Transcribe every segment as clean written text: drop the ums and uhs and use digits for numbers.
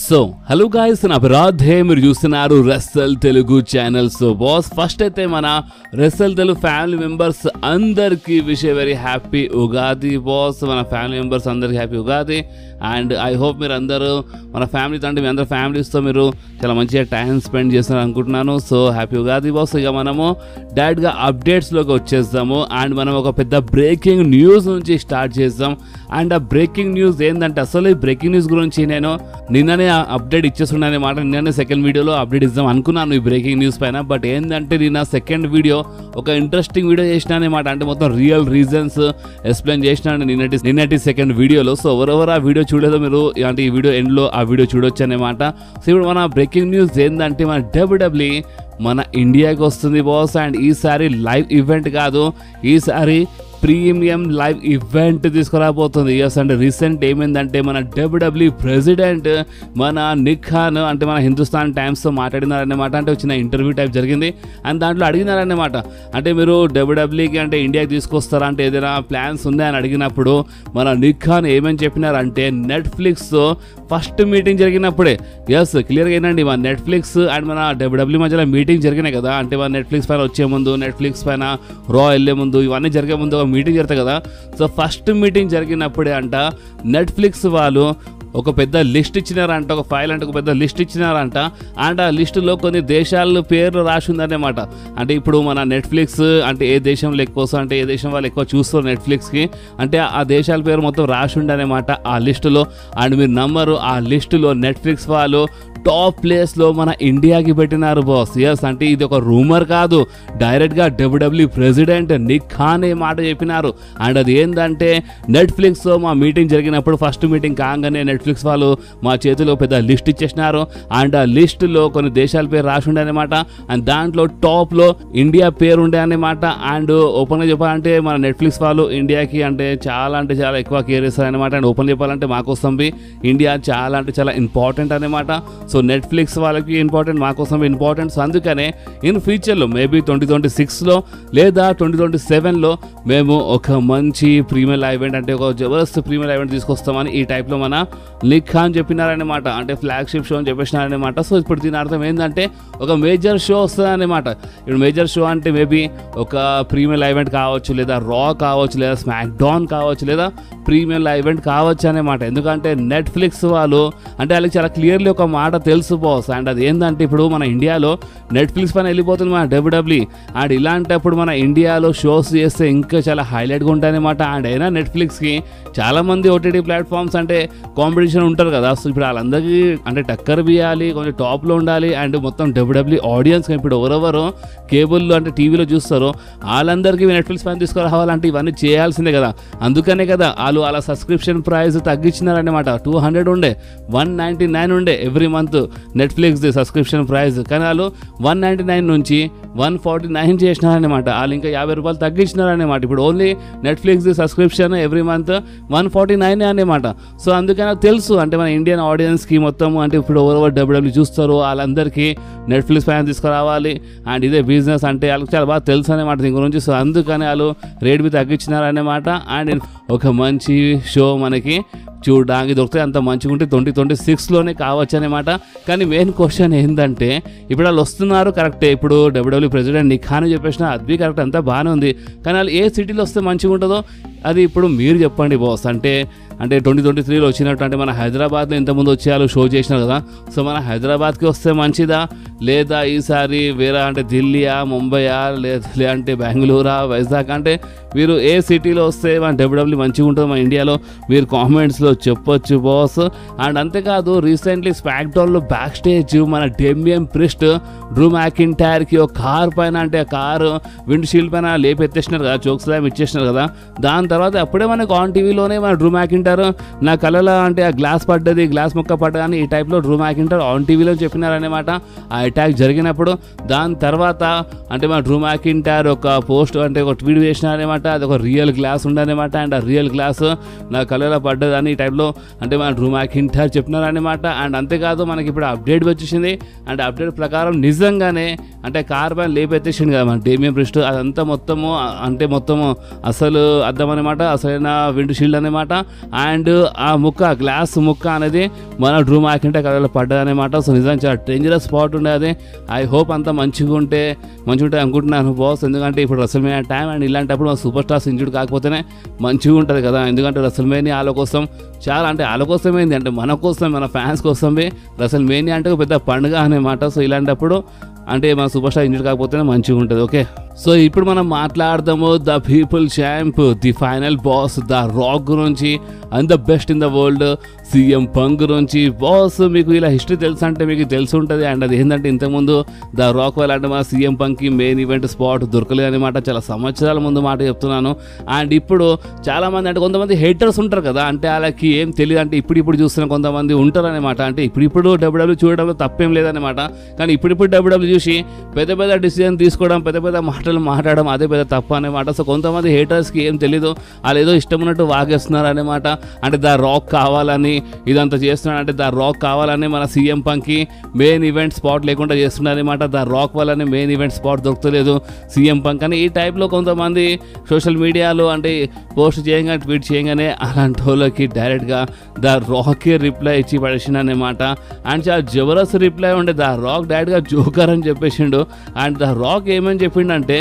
So hello guys, నా అపరాధే మీరు చూస్తున్నారు wrestle Telugu channel. So boss, first అయితే మన రెస్సల్ తెలుగు ఫ్యామిలీ మెంబర్స్ అందరికీ wish very happy Ugadi boss. మన ఫ్యామిలీ మెంబర్స్ అందరికీ happy Ugadi. And I hope మీరు అందరూ మన ఫ్యామిలీతో అంటే మీ అందరు ఫ్యామిలీస్తో మీరు చాలా మంచిగా టైం స్పెండ్ చేస్తున్నారు అనుకుంటున్నాను. So happy Ugadi boss. ఇక మనము డైరెక్ట్గా అప్డేట్స్లోకి వచ్చేస్తాము. అండ్ మనం ఒక పెద్ద బ్రేకింగ్ న్యూస్ నుంచి స్టార్ట్ చేద్దాం. అండ్ ఆ బ్రేకింగ్ న్యూస్ ఏంటంటే, అసలు ఈ బ్రేకింగ్ న్యూస్ గురించి నేను నిన్ననే అప్డేట్ ఇచ్చేస్తున్నాను అనమాట. నిన్ననే సెకండ్ వీడియోలో అప్డేట్ ఇద్దాం అనుకున్నాను ఈ బ్రేకింగ్ న్యూస్ పైన. బట్ ఏంటంటే నిన్న సెకండ్ వీడియో ఒక ఇంట్రెస్టింగ్ వీడియో చేసినాను అనమాట. అంటే మొత్తం రియల్ రీజన్స్ ఎక్స్ప్లెయిన్ చేసినాను నిన్నటి సెకండ్ వీడియోలో. సో ఎవరెవరు ఆ వీడియో చూడలేదో మీరు అంటే ఈ వీడియో ఎండ్లో ఆ వీడియో చూడొచ్చు అనమాట. సో ఇప్పుడు మన బ్రేకింగ్ న్యూస్ ఏంటంటే, మన WWE మన ఇండియాకి వస్తుంది బాస్. అండ్ ఈసారి లైవ్ ఈవెంట్ కాదు, ఈసారి ప్రీమియం లైవ్ ఈవెంట్ తీసుకురాబోతుంది. ఎస్, అంటే రీసెంట్ ఏమైందంటే మన WWE ప్రెసిడెంట్ మన నిక్ ఖాన్ అంటే మన హిందుస్థాన్ టైమ్స్తో మాట్లాడినారన్నమాట. అంటే వచ్చిన ఇంటర్వ్యూ టైప్ జరిగింది. అండ్ దాంట్లో అడిగినారన్నమాట, అంటే మీరు WWEకి అంటే ఇండియాకి తీసుకొస్తారా అంటే ఏదైనా ప్లాన్స్ ఉందా అని అడిగినప్పుడు మన నిక్ ఖాన్ ఏమని చెప్పినారంటే, నెట్ఫ్లిక్స్తో ఫస్ట్ మీటింగ్ జరిగినప్పుడే, ఎస్ క్లియర్గా ఏంటండి, మన నెట్ఫ్లిక్స్ అండ్ మన WWE మధ్యలో మీటింగ్ జరిగినాయి కదా. అంటే మన నెట్ఫ్లిక్స్ పైన వచ్చే ముందు, నెట్ఫ్లిక్స్ పైన రా వెళ్ళే ముందు, ఇవన్నీ జరిగే ముందు మీటింగ్ జరుగుతుంది కదా. సో ఫస్ట్ మీటింగ్ జరిగినప్పుడే అంట నెట్ఫ్లిక్స్ వాళ్ళు ఒక పెద్ద లిస్ట్ ఇచ్చినారంట, ఒక ఫైల్ అంటే ఒక పెద్ద లిస్ట్ ఇచ్చినారంట. అండ్ ఆ లిస్టులో కొన్ని దేశాల పేర్లు రాసి ఉందన్నమాట. అంటే ఇప్పుడు మన నెట్ఫ్లిక్స్ అంటే ఏ దేశంలో ఎక్కువ వస్తుంది, అంటే ఏ దేశం వాళ్ళు ఎక్కువ చూస్తారు నెట్ఫ్లిక్స్కి, అంటే ఆ దేశాల పేరు మొత్తం రాసి ఉండనమాట ఆ లిస్టులో. అండ్ మీరు నమ్మరు, ఆ లిస్టులో నెట్ఫ్లిక్స్ వాళ్ళు టాప్ ప్లేస్లో మన ఇండియాకి పెట్టినారు బాస్. ఎస్, అంటే ఇది ఒక రూమర్ కాదు, డైరెక్ట్గా WWE ప్రెసిడెంట్ నిక్ ఖాన్ ఏ మాట చెప్పినారు. అండ్ అది ఏంటంటే, నెట్ఫ్లిక్స్ మా మీటింగ్ జరిగినప్పుడు ఫస్ట్ మీటింగ్ కాగానే నెట్ఫ్లిక్స్ వాళ్ళు మా చేతిలో పెద్ద లిస్ట్ ఇచ్చేసినారు. అండ్ ఆ లిస్టులో కొన్ని దేశాల పేరు రాసి ఉండే అనమాట. అండ్ దాంట్లో టాప్లో ఇండియా పేరు ఉండే అనమాట. అండ్ ఓపెన్గా చెప్పాలంటే మన నెట్ఫ్లిక్స్ వాళ్ళు ఇండియాకి అంటే చాలా ఎక్కువ కేర్ చేస్తారు అనమాట. అండ్ ఓపెన్ చెప్పాలంటే మాకోసం ఇండియా చాలా అంటే చాలా ఇంపార్టెంట్ అనమాట. సో నెట్ఫ్లిక్స్ వాళ్ళకి ఇంపార్టెంట్, మాకోసం ఇంపార్టెంట్. సో అందుకనే ఇన్ ఫ్యూచర్లో మేబీ 2026లో లేదా 2027లో మేము ఒక మంచి ప్రీమియర్ లైవ్ ఈవెంట్ అంటే ఒక జబర్దస్త్ ప్రీమియర్ లైవ్ ఈవెంట్ తీసుకొస్తామని ఈ టైప్లో మన నిక్ ఖాన్ చెప్పినారనమాట. అంటే ఫ్లాగ్షిప్ షో అని చెప్పేసినారనమాట. సో ఇప్పుడు దీని అర్థం ఏంటంటే, ఒక మేజర్ షో వస్తుంది అనమాట. ఇప్పుడు మేజర్ షో అంటే మేబీ ఒక ప్రీమియర్ లైవ్ ఈవెంట్ కావచ్చు, లేదా రా కావచ్చు, లేదా స్మాక్ డౌన్ కావచ్చు, లేదా ప్రీమియర్ లైవ్ ఈవెంట్ కావచ్చు అనమాట. ఎందుకంటే నెట్ఫ్లిక్స్ వాళ్ళు అంటే వాళ్ళకి చాలా క్లియర్లీ ఒక మాట తెలుసు బాస్. అండ్ అది ఏంటంటే, ఇప్పుడు మన ఇండియాలో నెట్ఫ్లిక్స్ పైన వెళ్ళిపోతుంది మన WWE. అండ్ ఇలాంటప్పుడు మన ఇండియాలో షోస్ చేస్తే ఇంకా చాలా హైలైట్గా ఉంటాయన్నమాట. అండ్ అయినా నెట్ఫ్లిక్స్కి చాలామంది OTT ప్లాట్ఫామ్స్ అంటే కాంపిటీషన్ ఉంటారు కదా. సో ఇప్పుడు వాళ్ళందరికీ అంటే టక్కర్ బియ్యాలి, కొంచెం టాప్లో ఉండాలి. అండ్ మొత్తం WWE ఆడియన్స్ ఇప్పుడు ఎవరెవరు కేబుల్లో అంటే టీవీలో చూస్తారో వాళ్ళందరికీ నెట్ఫ్లిక్స్ పైన తీసుకురావాలంటే ఇవన్నీ చేయాల్సిందే కదా. అందుకనే కదా వాళ్ళు అలా సబ్స్క్రిప్షన్ ప్రైస్ తగ్గించినారనమాట. 200 ఉండే 199 ఉండే every month Netflix subscription price. కానీ వాళ్ళు 199 నుంచి 149 చేసినారనమాట. వాళ్ళు ఇంకా 50 రూపాయలు తగ్గించినారనమాట. ఇప్పుడు only Netflix subscription every month 149 అనమాట. సో అందుకని తెలుసు అంటే మన ఇండియన్ ఆడియన్స్కి మొత్తం అంటే ఇప్పుడు ఎవరెవరు WWE చూస్తారో వాళ్ళందరికీ నెట్ఫ్లిక్స్ పైన తీసుకురావాలి. అండ్ ఇదే బిజినెస్ అంటే వాళ్ళకి చాలా బాగా తెలుసు అనమాట దీని గురించి. సో అందుకని వాళ్ళు రేట్ మీద తగ్గించినారనమాట. అండ్ ఒక మంచి షో మనకి చూడడానికి దొరికితే అంత మంచిగా ఉంటే 2026లోనే కావచ్చు అనమాట. కానీ మెయిన్ క్వశ్చన్ ఏంటంటే, ఇప్పుడు వాళ్ళు వస్తున్నారు కరెక్టే, ఇప్పుడు WWE ప్రెసిడెంట్ నిక్ ఖాన్ చెప్పేసిన అది కరెక్ట్, అంతా బాగానే ఉంది. కానీ వాళ్ళు ఏ సిటీలో వస్తే మంచిగా ఉంటుందో అది ఇప్పుడు మీరు చెప్పండి బాస్. అంటే 2023లో వచ్చినట్టు అంటే మన హైదరాబాద్లో ఇంతకుముందు వచ్చి వాళ్ళు షో చేసినారు కదా. సో మన హైదరాబాద్కి వస్తే మంచిదా, లేదా ఈసారి వేరే అంటే ఢిల్లీయా, ముంబైయా, లేదంటే బెంగళూరా, వైజాగ్, అంటే మీరు ఏ సిటీలో వస్తే మన WWE మంచిగా ఉంటుంది మన ఇండియాలో మీరు కామెంట్స్లో చెప్పొచ్చు బాస్. అండ్ అంతేకాదు, రీసెంట్లీ స్మాక్ డౌన్లో బ్యాక్ స్టేజ్ మన డేమియన్ ప్రిస్ట్ డ్రూ మ్యాకింటైర్కి ఒక కార్ పైన అంటే ఆ కారు విండ్ షీల్డ్ పైన లేపెత్తేసినారు కదా, జోక్స్ లాగా ఇచ్చేసినారు కదా. దాని తర్వాత అప్పుడే మనకు ఆన్ టీవీలోనే మన డ్రూ మ్యాకింటైర్ నా కళలో అంటే ఆ గ్లాస్ పడ్డది, గ్లాస్ మొక్క పడ్డది అని ఈ టైప్లో డ్రూ మ్యాకింటైర్ ఆన్ టీవీలో చెప్పినారనమాట ఆ అటాక్ జరిగినప్పుడు. దాని తర్వాత అంటే మన డ్రూ మ్యాకింటైర్ ఒక పోస్ట్ అంటే ఒక ట్వీట్ చేసినారనమాట. అది ఒక రియల్ గ్లాస్ ఉండనమాట. అండ్ ఆ రియల్ గ్లాస్ నా కళ్ళలో పడ్డదని ఈ టైంలో అంటే మన డ్రూ మ్యాకింటైర్ చెప్పినారనమాట. అండ్ అంతేకాదు మనకి ఇప్పుడు అప్డేట్ వచ్చేసింది. అండ్ అప్డేట్ ప్రకారం నిజంగానే అంటే కార్బన్ లేపెత్తేసింది కదా మన డేమియన్ ప్రిస్ట్, అదంతా మొత్తము అంటే మొత్తము అసలు అద్దం అనమాట, అసలైన విండ్ షీల్డ్ అనమాట. అండ్ ఆ ముక్క గ్లాస్ ముక్క అనేది మన డ్రూ మ్యాకింటైర్ కళ్ళలో పడ్డదనమాట. సో నిజంగా చాలా డేంజరస్ స్పాట్ ఉండేది. ఐ హోప్ అంతా మంచిగా ఉంటే అనుకుంటున్నాను బాస్, ఎందుకంటే ఇప్పుడు రెసల్మేనియా టైం అండ్ ఇలాంటప్పుడు మన సూపర్ స్టార్స్ ఇంజూర్డ్ కాకపోతేనే మంచిగా ఉంటుంది కదా. ఎందుకంటే రెసల్మేనియా వాళ్ళ కోసం చాలా అంటే వాళ్ళ కోసమేంది అంటే మన కోసం మన ఫ్యాన్స్ కోసమే రెసల్మేనియా అంటే ఒక పెద్ద పండుగ అనమాట. సో ఇలాంటప్పుడు అంటే మన సూపర్ స్టార్ ఇంజూర్డ్ కాకపోతేనే మంచిగా ఉంటుంది. ఓకే, సో ఇప్పుడు మనం మాట్లాడదాము the people champ, the final boss, the rock గురించి and the best in the world CM Punk గురించి. బాస్ మీకు ఇలా హిస్టరీ తెలుసు అంటే మీకు తెలిసి ఉంటుంది. అండ్ అది ఏంటంటే ఇంతకుముందు ద రాక్ వల్ల అంటే మన సీఎం పంక్కి మెయిన్ ఈవెంట్ స్పాట్ దొరకలేదు అనమాట, చాలా సంవత్సరాల ముందు మాట చెప్తున్నాను. అండ్ ఇప్పుడు చాలామంది అంటే కొంతమంది హేటర్స్ ఉంటారు కదా, అంటే వాళ్ళకి ఏం తెలియదు అంటే ఇప్పుడు చూస్తున్న కొంతమంది ఉంటారు అనమాట. అంటే ఇప్పుడు డబ్ల్యూడబ్ల్యూ చూడడంలో తప్పేం లేదనమాట, కానీ ఇప్పుడు డబ్ల్యూడబ్ల్యూ చూసి పెద్ద డిసిజన్ తీసుకోవడం, పెద్ద మాటలు మాట్లాడడం అదే పెద్ద తప్పు అనమాట. సో కొంతమంది హేటర్స్కి ఏం తెలీదు, వాళ్ళు ఏదో ఇష్టం ఉన్నట్టు వాగేస్తున్నారు అనమాట. అంటే ద రాక్ కావాలని ఇదంతా చేస్తున్నాడు, అంటే ద రాక్ కావాలని మన సీఎం పంక్కి మెయిన్ ఈవెంట్ స్పాట్ లేకుండా చేస్తున్నారు అనమాట. ద రాక్ వల్లనే మెయిన్ ఈవెంట్ స్పాట్ దొరకలేదు సీఎం పంక్ అని ఈ టైప్లో కొంతమంది సోషల్ మీడియాలో అంటే పోస్ట్ చేయగానే ట్వీట్ చేయగానే అలాంటి వాళ్ళకి డైరెక్ట్గా ద రాక్కి రిప్లై ఇచ్చి పడేసిండు అనమాట. అండ్ చాలా జబర్దస్త్ రిప్లై ఉండే, ద రాక్ డైరెక్ట్గా జోకర్ అని చెప్పేసిండు. అండ్ ద రాక్ ఏమని చెప్పిండంటే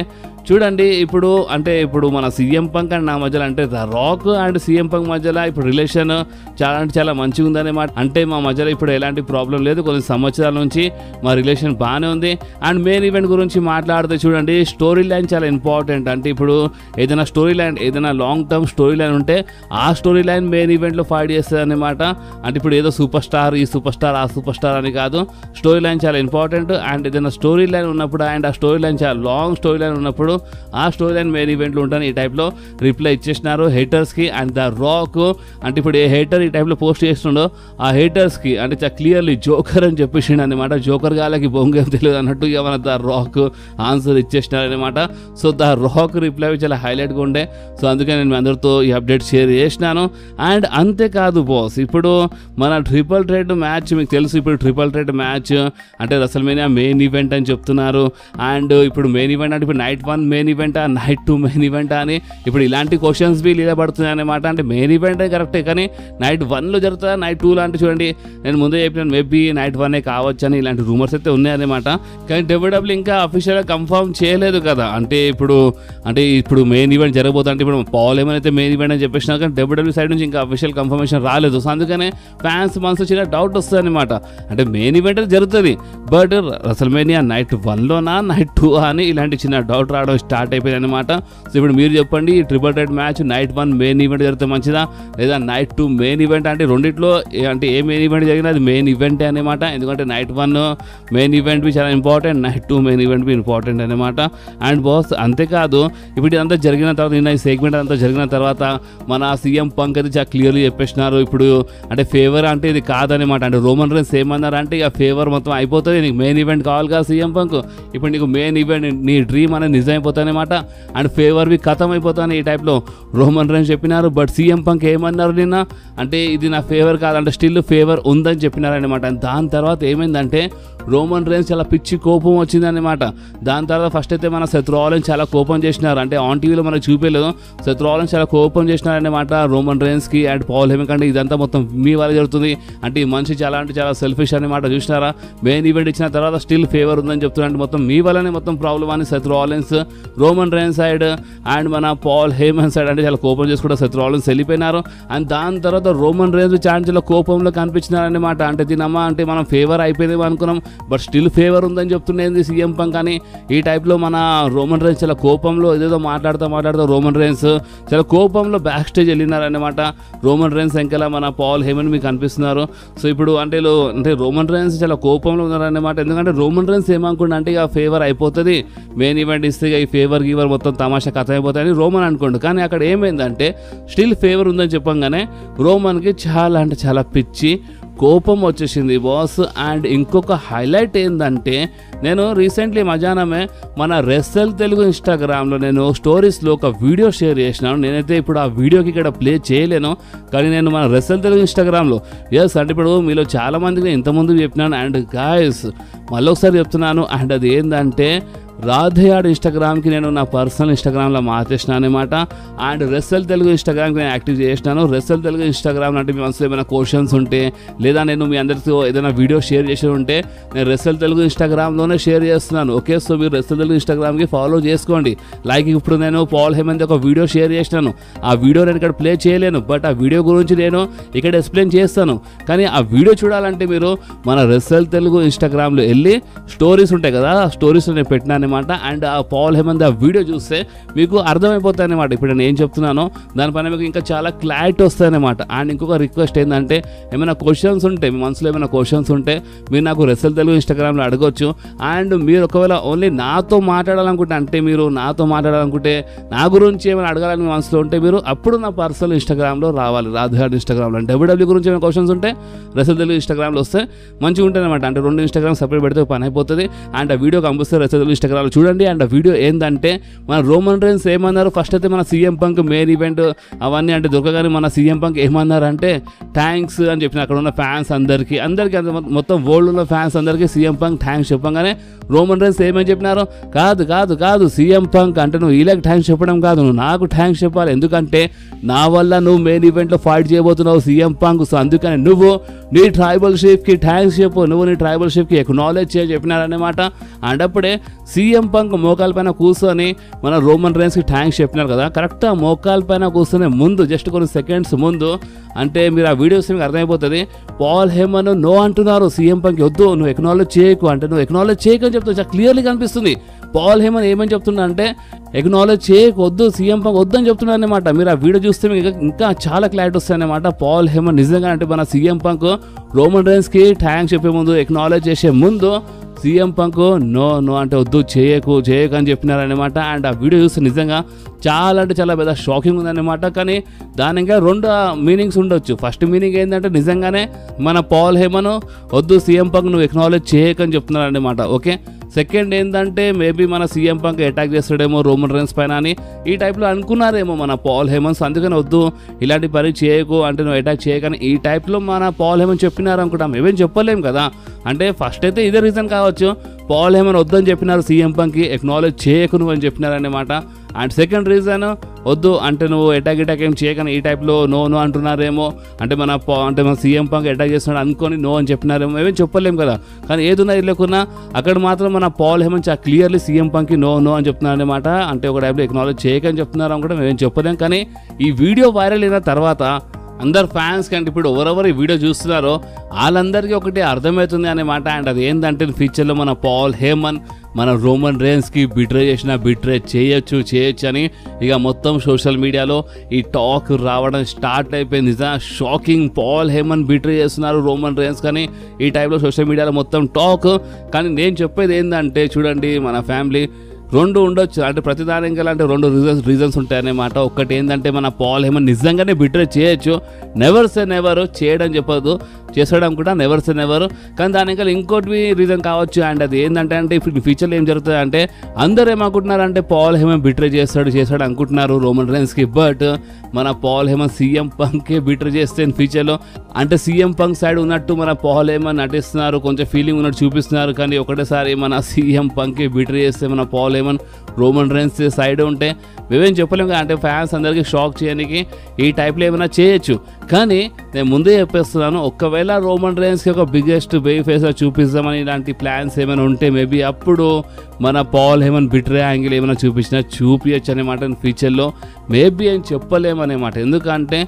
చూడండి ఇప్పుడు మన సీఎం పంక్ అండ్ నా మధ్యలో అంటే the rock and CM punk మధ్యలో ఇప్పుడు రిలేషన్ చాలా అంటే చాలా మంచిగా ఉందన్నమాట. అంటే మా మధ్యలో ఇప్పుడు ఎలాంటి ప్రాబ్లం లేదు, కొన్ని సంవత్సరాల నుంచి మా రిలేషన్ బాగానే ఉంది. అండ్ మెయిన్ ఈవెంట్ గురించి మాట్లాడితే చూడండి స్టోరీ లైన్ చాలా ఇంపార్టెంట్. అంటే ఇప్పుడు ఏదైనా స్టోరీ లైన్ ఏదైనా లాంగ్ టర్మ్ స్టోరీ లైన్ ఉంటే ఆ స్టోరీ లైన్ మెయిన్ ఈవెంట్లో ఫైట్ చేస్తుంది అనమాట. అంటే ఇప్పుడు ఏదో సూపర్ స్టార్ ఈ సూపర్ స్టార్ ఆ సూపర్ స్టార్ అని కాదు, స్టోరీ లైన్ చాలా ఇంపార్టెంట్. అండ్ ఏదైనా స్టోరీ లైన్ ఉన్నప్పుడు అండ్ ఆ స్టోరీ లైన్ చాలా లాంగ్ స్టోరీ లైన్ ఉన్నప్పుడు ఆ స్టోరీ లైన్ మెయిన్ ఈవెంట్లు ఉంటాను ఈ టైప్లో రిప్లై ఇచ్చేసినారు హేటర్స్కి. అండ్ ద రాక్ అంటే ఇప్పుడు ఏ హేటర్ ఈ టైప్లో పోస్ట్ చేస్తుండో ఆ హేటర్స్కి అంటే చాలా క్లియర్లీ జోకర్ అని చెప్పేసిండు అనమాట. జోకర్ గాలకి బొంగేం తెలియదు అన్నట్టు మన ద రాక్ ఆన్సర్ ఇచ్చేసినారు అనమాట. సో ద రాక్ రిప్లై చాలా హైలైట్గా ఉండే, సో అందుకే నేను మీ అందరితో ఈ అప్డేట్ షేర్ చేసినాను. అండ్ అంతేకాదు బాస్, ఇప్పుడు మన ట్రిపుల్ థ్రెట్ మ్యాచ్ మీకు తెలుసు. ఇప్పుడు ట్రిపుల్ థ్రెట్ మ్యాచ్ అంటే రెసల్మేనియా మెయిన్ ఈవెంట్ అని చెప్తున్నారు. అండ్ ఇప్పుడు మెయిన్ ఈవెంట్ అంటే ఇప్పుడు night 1 main event night 2 main event అని ఇప్పుడు ఇలాంటి క్వశ్చన్స్ బి పడుతున్నాయి అనమాట. అంటే మెయిన్ ఈవెంట్ కరెక్టే, కానీ నైట్ 1లో జరుగుతుందా నైట్ 2లో అంటే చూడండి నేను ముందే చెప్పినాను మేబీ నైట్ 1 కావచ్చు అని ఇలాంటి రూమర్స్ అయితే ఉన్నాయన్నమాట. కానీ డబ్ల్యూడబ్ల్యూ ఇంకా అఫీషియల్గా కన్ఫర్మ్ చేయలేదు కదా. అంటే ఇప్పుడు మెయిన్ ఈవెంట్ జరగబోతుంది అంటే ఇప్పుడు పాల్ ఏమైనా మెయిన్ ఈవెంట్ అని చెప్పేసినా కానీ డబ్ల్యూడబ్ల్యూ సైడ్ నుంచి ఇంకా అఫీషియల్ కన్ఫర్మేషన్ రాలేదు. సో అందుకనే ఫ్యాన్స్ మనసు చిన్న డౌట్ వస్తుంది అనమాట. అంటే మెయిన్ ఈవెంట్ జరుగుతుంది బట్ రెసల్మేనియా నైట్ 1లోనా నైట్ 2 అని ఇలాంటి చిన్న డౌట్ రావడం స్టార్ట్ అయిపోయింది అనమాట. సో ఇప్పుడు మీరు చెప్పండి ఈ triple threat match night 1 main event జరిగితే మంచిదా లేదా నైట్ 2 మెయిన్ ఈవెంట్? అంటే రెండిట్లో అంటే ఏ మెయిన్ ఈవెంట్ జరిగినా అది మెయిన్ ఈవెంటే అనమాట. ఎందుకంటే నైట్ 1 మెయిన్ ఈవెంట్ బి చాలా important, night 2 main event be important అనమాట. అండ్ బాస్ అంతేకాదు ఇప్పుడు ఇదంతా జరిగిన తర్వాత నిన్న ఈ సెగ్మెంట్ అంతా జరిగిన తర్వాత మన సీఎం పంక్ అయితే చాలా క్లియర్లీ చెప్పేసినారు ఇప్పుడు అంటే ఫేవర్ అంటే ఇది కాదనమాట. అంటే రోమన్ రైన్స్ ఏమన్నారు అంటే ఇక ఫేవర్ మొత్తం అయిపోతుంది, నీకు మెయిన్ ఈవెంట్ కావాలి కదా సీఎం పంక్, ఇప్పుడు నీకు మెయిన్ ఈవెంట్ నీ డ్రీమ్ అనేది నిజం అయిపోతుంది అనమాట. అండ్ ఫేవర్ బి ఖతం అయిపోతాను ఈ టైప్లో రోమన్ రైన్స్ చెప్పినారు. బట్ సీఎం పంక్ ఏమన్నారు నిన్న అంటే ఇది నా ఫేవర్ కాదంటే స్టిల్ ఫేవర్ ఉందని చెప్పినారనమాట. అండ్ దాని తర్వాత ఏమైందంటే రోమన్ రైన్స్ చాలా పిచ్చి కోపం వచ్చిందనమాట. దాని తర్వాత ఫస్ట్ అయితే మన సెత్ రాలిన్స్ చాలా కోపం చేసినారు. అంటే ఆన్ టీవీలో మనకు చూపించలేదు, సెత్ రాలిన్స్ చాలా కోపం చేసినారనమాట రోమన్ రైన్స్కి అండ్ పాల్ హేమన్. అంటే ఇదంతా మొత్తం మీ వల్ల జరుగుతుంది అంటే ఈ మనిషి చాలా అంటే చాలా సెల్ఫిష్ అనమాట. చూసినారా మెయిన్ ఈవెంట్ ఇచ్చిన తర్వాత స్టిల్ ఫేవర్ ఉందని చెప్తున్నారు. మొత్తం మీ వల్లనే మొత్తం ప్రాబ్లం అని Seth Rollins Roman Reigns side and మన పాల్ హేమన్ సైడ్ అంటే చాలా కోపం చేసుకుంటే సెత్ రాలిన్స్ వెళ్ళిపోయినారు. అండ్ దాని తర్వాత రోమన్ రైన్స్ ఛాన్స్లో కోపంలో కనిపించినారనమాట. అంటే దీనమ్మా అంటే మనం ఫేవర్ అయిపోయిందేమో అనుకున్నాం బట్ స్టిల్ ఫేవర్ ఉందని చెప్తుండేది సీఎం పంక్ అని ఈ టైప్లో మన రోమన్ రైన్స్ చాలా కోపంలో ఏదేదో మాట్లాడుతూ రోమన్ రైన్స్ చాలా కోపంలో బ్యాక్ స్టేజ్ వెళ్ళినారనమాట. రోమన్ రైన్స్ ఇంకెలా మన పాల్ హేమన్ మీకు కనిపిస్తున్నారు. సో ఇప్పుడు అంటే రోమన్ రైన్స్ చాలా కోపంలో ఉన్నారనమాట. ఎందుకంటే రోమన్ రైన్స్ ఏమనుకుంటా అంటే ఇక ఫేవర్ అయిపోతుంది మెయిన్ ఈవెంట్ ఇస్తే ఈ ఫేవర్ గీవర్ మొత్తం తమాషా కథ అయిపోతాయని రోమన్ అనుకోండు. కానీ అక్కడ ఏమైందంటే స్టిల్ ఫేవర్ ఉందని చెప్పంగానే రోమన్కి చాలా అంటే చాలా పిచ్చి కోపం వచ్చేసింది బాస్. అండ్ ఇంకొక హైలైట్ ఏంటంటే నేను రీసెంట్లీ మధ్యాహ్నమే మన రెస్సల్ తెలుగు ఇన్స్టాగ్రామ్లో నేను స్టోరీస్లో ఒక వీడియో షేర్ చేసినాను. నేనైతే ఇప్పుడు ఆ వీడియోకి ఇక్కడ ప్లే చేయలేను, కానీ నేను మన రెస్సల్ తెలుగు ఇన్స్టాగ్రామ్లో అంటే ఇప్పుడు మీలో చాలా మందికి ఇంతకుముందు చెప్పినాను. అండ్ గాయస్ మళ్ళీ ఒకసారి చెప్తున్నాను. అండ్ అది ఏంటంటే రాధేయాడ్ ఇన్స్టాగ్రామ్కి నేను నా పర్సనల్ ఇన్స్టాగ్రామ్లో మార్చేసినాను అనమాట. అండ్ రెస్సల్ తెలుగు ఇన్స్టాగ్రామ్కి నేను యాక్టివ్ చేసినాను. రెస్సల్ తెలుగు ఇన్స్టాగ్రామ్ అంటే మీ మనసులో ఏమైనా క్వశ్చన్స్ ఉంటే లేదా నేను మీ అందరితో ఏదైనా వీడియో షేర్ చేసి ఉంటే నేను రెస్సల్ తెలుగు ఇన్స్టాగ్రామ్లోనే షేర్ చేస్తున్నాను. ఓకే, సో మీరు రెస్సల్ తెలుగు ఇన్స్టాగ్రామ్కి ఫాలో చేసుకోండి. లైక్ ఇప్పుడు నేను పాల్ హేమంత్ ఒక వీడియో షేర్ చేసినాను. ఆ వీడియో నేను ఇక్కడ ప్లే చేయలేను, బట్ ఆ వీడియో గురించి నేను ఇక్కడ ఎక్స్ప్లెయిన్ చేస్తాను. కానీ ఆ వీడియో చూడాలంటే మీరు మన రెస్సల్ తెలుగు ఇన్స్టాగ్రామ్లో వెళ్ళి స్టోరీస్ ఉంటాయి కదా, ఆ స్టోరీస్ నేను పెట్టినాను అనమాట. అండ్ ఆ పాల్ హేమంత్ ఆ వీడియో చూస్తే మీకు అర్థమైపోతాయి అనమాట ఇప్పుడు నేను ఏం చెప్తున్నానో దానిపైన మీకు ఇంకా చాలా క్లారిటీ వస్తాయి అనమాట. అండ్ ఇంకొక రిక్వెస్ట్ ఏంటంటే ఏమైనా క్వశ్చన్స్ ఉంటే మీ మనసులో ఏమైనా క్వశ్చన్స్ ఉంటే మీరు నాకు రెస్సల్ తెలుగు ఇన్స్టాగ్రామ్లో అడగొచ్చు. అండ్ మీరు ఒకవేళ ఓన్లీ నాతో మాట్లాడాలనుకుంటే అంటే మీరు నాతో మాట్లాడాలనుకుంటే నా గురించి ఏమైనా అడగాలని మీ మనసులో ఉంటే మీరు అప్పుడు నా పర్సనల్ ఇన్స్టాగ్రామ్లో రావాలి, రాధేయాడ్ ఇన్స్టాగ్రామ్లో. అంటే డబ్ల్యూడబ్ల్యూ గురించి ఏమైనా క్వశ్చన్స్ ఉంటే రెస్సల్ తెలుగు ఇన్స్టాగ్రామ్లో వస్తే మంచిగా ఉంటుంది అనమాట. అంటే 2 ఇన్స్టాగ్రామ్ సపరేట్ పెడితే పని అయిపోతుంది. అండ్ ఆ వీడియో కంపల్సరీ రెస్సల్ తెలుగు ఇన్స్టాగ్రామ్లో చూడండి. అండ్ ఆ వీడియో ఏంటంటే మన రోమన్ రైన్స్ ఏమన్నారు, ఫస్ట్ అయితే మన సీఎం పంక్ మెయిన్ ఈవెంట్ అవన్నీ అంటే దొరకగానే మన సీఎం పంక్ ఏమన్నారు అంటే థ్యాంక్స్ అని చెప్పిన అక్కడ ఉన్న ఫ్యాన్స్ అందరికీ మొత్తం వరల్డ్ ఉన్న ఫ్యాన్స్ అందరికీ సీఎం పంక్ థ్యాంక్స్ చెప్పగానే రోమన్ రైన్స్ ఏమని చెప్పినారు, కాదు కాదు కాదు సీఎం పంక్ అంటే నువ్వు వీళ్ళకి థ్యాంక్స్ చెప్పడం కాదు, నువ్వు నాకు థ్యాంక్స్ చెప్పాలి, ఎందుకంటే నా వల్ల నువ్వు మెయిన్ ఈవెంట్లో ఫైట్ చేయబోతున్నావు సీఎం పంక్. సో అందుకని నువ్వు నీ ట్రైబల్ షిప్కి థ్యాంక్స్ చెప్పు, నువ్వు నీ ట్రైబల్ షిప్కి ఎక్నాలెడ్జ్ చేయ చెప్పినారన్నమాట. అండ్ అప్పుడే సీఎం పంక్ మోకాల పైన కూర్చొని మన రోమన్ రైన్స్కి థ్యాంక్స్ చెప్పినారు కదా, కరెక్ట్గా మోకాల పైన కూర్చొని ముందు జస్ట్ కొన్ని సెకండ్స్ ముందు అంటే మీరు ఆ వీడియోస్ మీకు అర్థమైపోతుంది పాల్ హేమన్ నో అంటున్నారు సీఎం పంక్ వద్దు నువ్వు ఎక్నాలెడ్జ్ చేయకు అంటే నువ్వు ఎక్నాలెడ్జ్ చేయకు అని చెప్తావు. చాలా క్లియర్లీ కనిపిస్తుంది పాల్ హేమన్ ఏమని చెప్తున్నా అంటే ఎక్నాలెడ్జ్ చేయకొద్దు సీఎం పంక్ వద్దు అని చెప్తున్నాడు అనమాట. మీరు ఆ వీడియో చూస్తే మీకు ఇంకా చాలా క్లారిటీ వస్తాయి అనమాట. పాల్ హేమన్ నిజంగా అంటే మన సీఎం పంక్ రోమన్ రైన్స్కి థ్యాంక్స్ చెప్పే ముందు ఎక్నాలెడ్జ్ చేసే ముందు సీఎం పంక్ నో నో అంటే వద్దు చేయకు అని చెప్పినారనమాట. అండ్ ఆ వీడియో చూస్తే నిజంగా చాలా అంటే చాలా పెద్ద షాకింగ్ ఉందన్నమాట. కానీ దాని ఇంకా 2 మీనింగ్స్ ఉండొచ్చు. ఫస్ట్ మీనింగ్ ఏంటంటే నిజంగానే మన పాల్ హేమన్ వద్దు సీఎం పంక్ నువ్వు ఎక్నాలెడ్జ్ చేయకని చెప్తున్నారనమాట. ఓకే, సెకండ్ ఏంటంటే మేబీ మన సీఎం పంక్ అటాక్ చేస్తాడేమో రోమన్ రైన్స్ పైన అని ఈ టైప్లో అనుకున్నారేమో మన పాల్ హేమన్స్. అందుకని వద్దు ఇలాంటి పని చేయకు అంటే నువ్వు అటాక్ చేయకని ఈ టైప్లో మన పాల్ హేమన్ చెప్పినారు అనుకుంటాం. ఏమేం చెప్పలేం కదా. అంటే ఫస్ట్ అయితే ఇదే రీజన్ కావచ్చు, పాల్ హేమన్ వద్దని చెప్పినారు సీఎం పంక్కి ఎక్నాలెడ్జ్ చేయకు నువ్వు అని చెప్పినారన్నమాట. అండ్ సెకండ్ రీజన్ వద్దు అంటే నువ్వు అటాక్ ఏం చేయకని ఈ టైప్లో నో అంటున్నారేమో, అంటే మన సీఎం పంక్ అటాక్ చేస్తున్నాడు అనుకొని నో అని చెప్పినారేమో, ఏమేమి చెప్పలేం కదా. కానీ ఏదున్నా ఇది లేకున్నా అక్కడ మాత్రం మన పాల్ హేమన్ చాలా క్లియర్లీ సీఎం పంక్కి నో అని చెప్తున్నారు అనమాట. అంటే ఒక టైప్లో ఎక్నాలెడ్జ్ చేయకని చెప్తున్నారు అనుకుంటే మేమేం చెప్పలేం. కానీ ఈ వీడియో వైరల్ అయిన తర్వాత అందరు ఫ్యాన్స్ కంటే ఇప్పుడు ఎవరెవరు ఈ వీడియో చూస్తున్నారో వాళ్ళందరికీ ఒకటి అర్థమవుతుంది అన్నమాట. అండ్ అది ఏంటంటే ఫ్యూచర్లో మన పాల్ హేమన్ మన రోమన్ రైన్స్కి బిట్రే చేయొచ్చు అని ఇక మొత్తం సోషల్ మీడియాలో ఈ టాక్ రావడం స్టార్ట్ అయిపోయింది. నిజంగా షాకింగ్, పాల్ హేమన్ బిట్రే చేస్తున్నారు రోమన్ రైన్స్ కానీ ఈ టైప్లో సోషల్ మీడియాలో మొత్తం టాక్. కానీ నేను చెప్పేది ఏంటంటే చూడండి మన ఫ్యామిలీ 2 ఉండొచ్చు అంటే ప్రతిదానికి అంటే 2 రీజన్స్ ఉంటాయన్నమాట. ఒకటి ఏంటంటే మన పాల్ హేమన్ నిజంగానే బిట్రే చేయొచ్చు, నెవర్ సే నెవర్ చేయడం చెప్పదు, చేసాడు అనుకుంటా నెవర్ సే నెవర్. కానీ దానికి ఇంకోటి రీజన్ కావచ్చు. అండ్ అది ఏంటంటే అంటే ఇప్పుడు ఫ్యూచర్లో ఏం జరుగుతుంది అంటే అందరూ ఏమనుకుంటున్నారంటే పాల్ హేమన్ బిట్రే చేస్తాడు అనుకుంటున్నారు రోమన్ రైన్స్కి. బట్ మన పాల్ హేమన్ సీఎం పంక్కే బిట్రే చేస్తే ఫ్యూచర్లో అంటే సీఎం పంక్ సైడ్ ఉన్నట్టు మన పాల్ హేమన్ నటిస్తున్నారు, కొంచెం ఫీలింగ్ ఉన్నట్టు చూపిస్తున్నారు. కానీ ఒకటేసారి మన సీఎం పంక్కి బిట్రే చేస్తే మన Paul Heyman Roman Reigns side ఉంటే మేమేం చెప్పలేము కదా. అంటే ఫ్యాన్స్ అందరికీ షాక్ చేయడానికి ఈ టైప్లో ఏమైనా చేయొచ్చు. కానీ నేను ముందే చెప్పేస్తున్నాను, ఒకవేళ రోమన్ రైన్స్కి ఒక బిగ్గెస్ట్ బేబీ ఫేస్ చూపిస్తామని ఇలాంటి ప్లాన్స్ ఏమైనా ఉంటే మేబీ అప్పుడు మన పాల్ హేమన్ బిట్రే యాంగిల్ ఏమైనా చూపించచ్చు అనమాట ఫ్యూచర్లో. మేబీ అని చెప్పలేమన్నమాట. ఎందుకంటే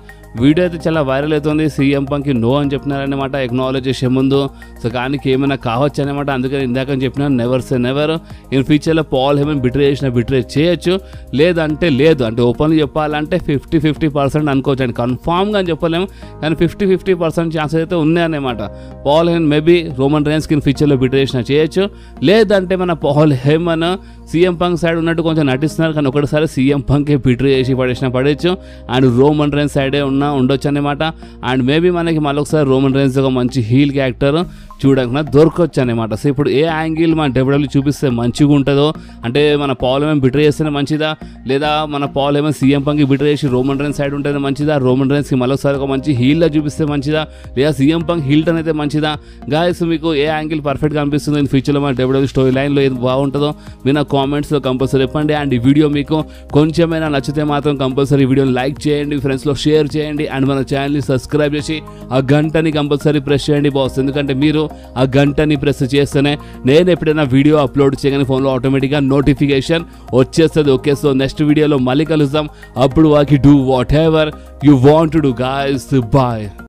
వీడియో అయితే చాలా వైరల్ అవుతుంది, సీఎం పంక్కి నో అని చెప్పినారనమాట ఎక్నాలెడ్జ్ చేసే ముందు. సో కానీ ఏమైనా కావచ్చు అనమాట. అందుకని ఇందాక చెప్పినా నెవర్ సే నెవర్. ఇన్ ఫ్యూచర్లో పాల్ హేమన్ బిట్రే చేయొచ్చు, లేదంటే లేదు. అంటే ఓపెన్గా చెప్పాలంటే 50-50% అనుకోవచ్చు. అండి కన్ఫామ్గా అని చెప్పలేము, కానీ 50-50% ఛాన్సెస్ అయితే ఉన్నాయన్నమాట. పాల్ హేమన్ మేబీ రోమన్ రైన్స్కి ఇన్ ఫ్యూచర్లో బిట్రే చేయొచ్చు, లేదంటే మన Paul Heyman CM Punk side ఉన్నట్టు కొంచెం నటిస్తున్నారు, కానీ ఒకటిసారి సీఎం పంకే బిట్రీ చేసి పడేయచ్చు. అండ్ రోమన్ రైన్స్ సైడే ఉండొచ్చు అనమాట. అండ్ మేబీ మనకి మళ్ళొకసారి రోమన్ రైన్స్ ఒక మంచి హీల్ క్యారెక్టర్ చూడకుండా దొరకవచ్చు అనమాట. సో ఇప్పుడు ఏ యాంగిల్ మన డబ్ల్యూడబ్ల్యూ చూపిస్తే మంచిగా ఉంటుందో, అంటే మన పాల్ ఏమైనా బిట్రీ చేస్తేనే మంచిదా, లేదా మన పాల్ ఏమైనా సీఎం పంకి బిట్రీ చేసి రోమన్ రైన్స్ సైడ్ ఉంటేనే మంచిదా, రోమన్ రైన్స్కి మళ్ళొకసారి ఒక మంచి హీల్లా చూపిస్తే మంచిదా, లేదా సీఎం పంక్ హీల్టన్ అయితే మంచిదా? గాయస్ మీకు ఏ యాంగిల్ పర్ఫెక్ట్గా అనిపిస్తుంది ఇన్ ఫ్యూచర్లో మన డబ్ల్యూడబ్ల్యూ స్టోరీ లైన్లో ఏది బాగుంటుందో మీరు నా కామెంట్స్లో కంపల్సరీ చెప్పండి. అండ్ ఈ వీడియో మీకు కొంచెమైనా నచ్చితే మాత్రం కంపల్సరీ వీడియోని లైక్ చేయండి, ఫ్రెండ్స్లో షేర్ చేయండి, అండ్ మన ఛానల్ని సబ్స్క్రైబ్ చేసి ఆ గంటని కంపల్సరీ ప్రెస్ చేయండి బాస్. ఎందుకంటే మీరు ఆ గంటని ప్రెస్ చేస్తేనే నేను ఎప్పుడైనా వీడియో అప్లోడ్ చేయగానే ఫోన్లో ఆటోమేటిక్గా నోటిఫికేషన్ వచ్చేస్తుంది. ఓకే, సో నెక్స్ట్ వీడియోలో మళ్ళీ కలుద్దాం. అప్పుడు వాకి do whatever you want to do guys. Bye.